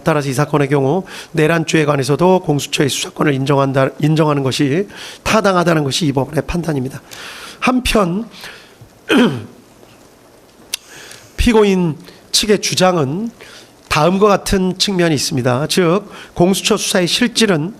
따라서 이 사건의 경우 내란죄에 관해서도 공수처의 수사권을 인정하는 것이 타당하다는 것이 이 법원의 판단입니다. 한편 피고인 측의 주장은 다음과 같은 측면이 있습니다. 즉 공수처 수사의 실질은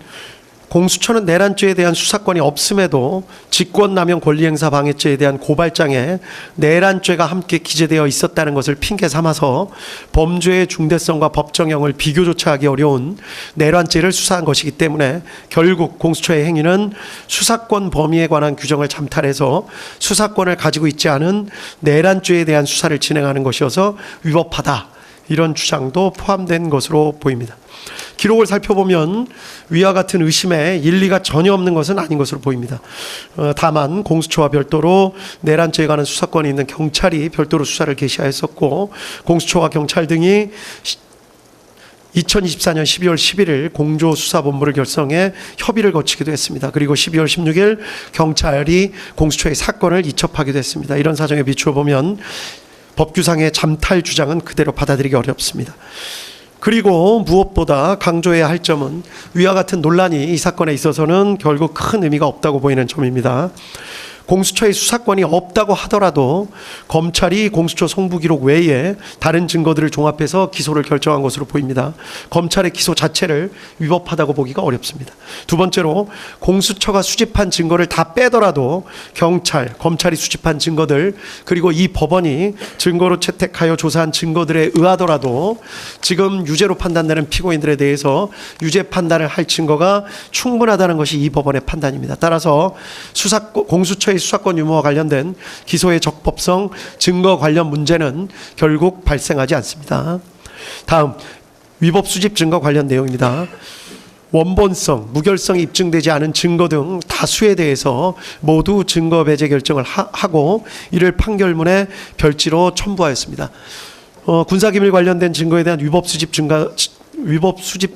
공수처는 내란죄에 대한 수사권이 없음에도 직권남용 권리행사 방해죄에 대한 고발장에 내란죄가 함께 기재되어 있었다는 것을 핑계 삼아서 범죄의 중대성과 법정형을 비교조차 하기 어려운 내란죄를 수사한 것이기 때문에 결국 공수처의 행위는 수사권 범위에 관한 규정을 잠탈해서 수사권을 가지고 있지 않은 내란죄에 대한 수사를 진행하는 것이어서 위법하다. 이런 주장도 포함된 것으로 보입니다. 기록을 살펴보면 위와 같은 의심에 일리가 전혀 없는 것은 아닌 것으로 보입니다. 다만 공수처와 별도로 내란죄에 관한 수사권이 있는 경찰이 별도로 수사를 개시하였었고 공수처와 경찰 등이 2024년 12월 11일 공조수사본부를 결성해 협의를 거치기도 했습니다. 그리고 12월 16일 경찰이 공수처의 사건을 이첩하기도 했습니다. 이런 사정에 비추어 보면 법규상의 잠탈 주장은 그대로 받아들이기 어렵습니다. 그리고 무엇보다 강조해야 할 점은 위와 같은 논란이 이 사건에 있어서는 결국 큰 의미가 없다고 보이는 점입니다. 공수처의 수사권이 없다고 하더라도 검찰이 공수처 송부기록 외에 다른 증거들을 종합해서 기소를 결정한 것으로 보입니다. 검찰의 기소 자체를 위법하다고 보기가 어렵습니다. 두 번째로 공수처가 수집한 증거를 다 빼더라도 검찰이 수집한 증거들 그리고 이 법원이 증거로 채택하여 조사한 증거들에 의하더라도 지금 유죄로 판단되는 피고인들에 대해서 유죄 판단을 할 증거가 충분하다는 것이 이 법원의 판단입니다. 따라서 공수처의 수사권 유무와 관련된 기소의 적법성, 증거 관련 문제는 결국 발생하지 않습니다. 다음, 위법 수집 증거 관련 내용입니다. 원본성, 무결성이 입증되지 않은 증거 등 다수에 대해서 모두 증거 배제 결정을 하고 이를 판결문에 별지로 첨부하였습니다. 군사기밀 관련된 증거에 대한 위법 수집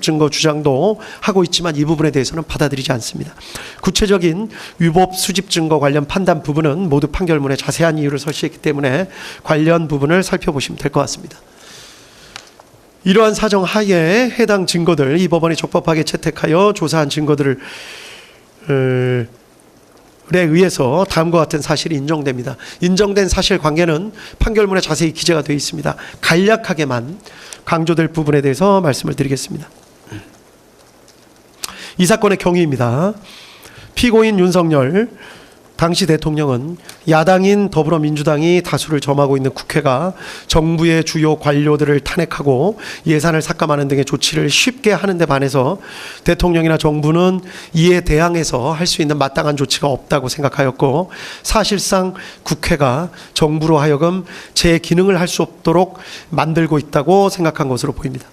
증거 주장도 하고 있지만 이 부분에 대해서는 받아들이지 않습니다. 구체적인 위법 수집 증거 관련 판단 부분은 모두 판결문에 자세한 이유를 설치했기 때문에 관련 부분을 살펴보시면 될 것 같습니다. 이러한 사정 하에 해당 증거들, 이 법원이 적법하게 채택하여 조사한 증거들을 의해서 다음과 같은 사실이 인정됩니다. 인정된 사실관계는 판결문에 자세히 기재가 되어 있습니다. 간략하게만 강조될 부분에 대해서 말씀을 드리겠습니다. 이 사건의 경위입니다. 피고인 윤석열 당시 대통령은 야당인 더불어민주당이 다수를 점하고 있는 국회가 정부의 주요 관료들을 탄핵하고 예산을 삭감하는 등의 조치를 쉽게 하는 데 반해서 대통령이나 정부는 이에 대항해서 할 수 있는 마땅한 조치가 없다고 생각하였고 사실상 국회가 정부로 하여금 제 기능을 할 수 없도록 만들고 있다고 생각한 것으로 보입니다.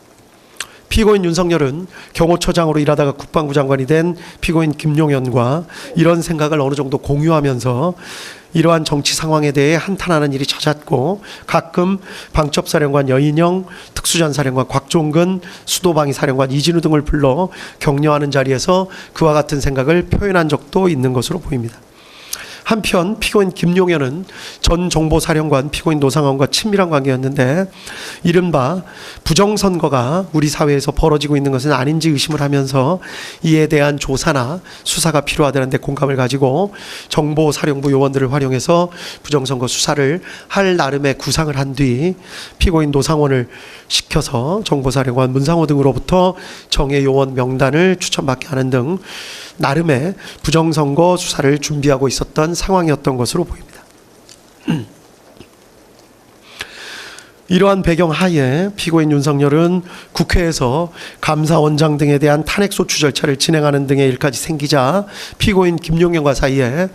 피고인 윤석열은 경호처장으로 일하다가 국방부 장관이 된 피고인 김용현과 이런 생각을 어느 정도 공유하면서 이러한 정치 상황에 대해 한탄하는 일이 잦았고 가끔 방첩사령관 여인영, 특수전사령관 곽종근, 수도방위사령관 이진우 등을 불러 격려하는 자리에서 그와 같은 생각을 표현한 적도 있는 것으로 보입니다. 한편 피고인 김용현은 전 정보사령관 피고인 노상원과 친밀한 관계였는데 이른바 부정선거가 우리 사회에서 벌어지고 있는 것은 아닌지 의심을 하면서 이에 대한 조사나 수사가 필요하다는 데 공감을 가지고 정보사령부 요원들을 활용해서 부정선거 수사를 할 나름의 구상을 한 뒤 피고인 노상원을 시켜서 정보사령관 문상호 등으로부터 정예 요원 명단을 추천받게 하는 등 나름의 부정선거 수사를 준비하고 있었던 상황이었던 것으로 보입니다. 이러한 배경 하에 피고인 윤석열은 국회에서 감사원장 등에 대한 탄핵소추 절차를 진행하는 등의 일까지 생기자 피고인 김용현과 사이에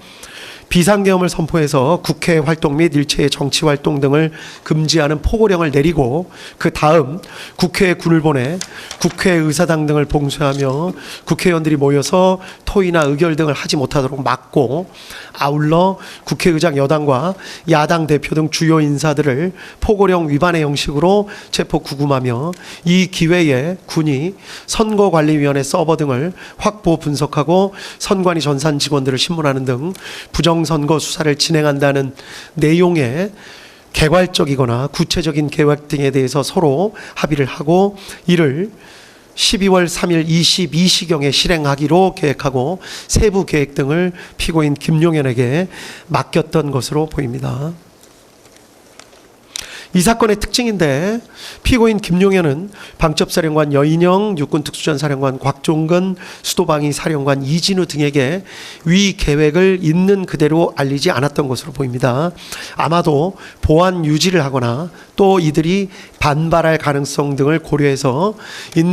비상계엄을 선포해서 국회 활동 및 일체의 정치 활동 등을 금지하는 포고령을 내리고 그 다음 국회에 군을 보내 국회의사당 등을 봉쇄하며 국회의원들이 모여서 토의나 의결 등을 하지 못하도록 막고 아울러 국회의장 여당과 야당 대표 등 주요 인사들을 포고령 위반의 형식으로 체포 구금하며 이 기회에 군이 선거관리위원회 서버 등을 확보 분석하고 선관위 전산 직원들을 신문하는 등 부정선거 수사를 진행한다는 내용의 개괄적이거나 구체적인 계획 등에 대해서 서로 합의를 하고 이를 12월 3일 22시경에 실행하기로 계획하고 세부 계획 등을 피고인 김용현에게 맡겼던 것으로 보입니다. 이 사건의 특징인데 피고인 김용현은 방첩사령관 여인영, 육군특수전사령관 곽종근, 수도방위 사령관 이진우 등에게 위 계획을 있는 그대로 알리지 않았던 것으로 보입니다. 아마도 보안 유지를 하거나 또 이들이 반발할 가능성 등을 고려해서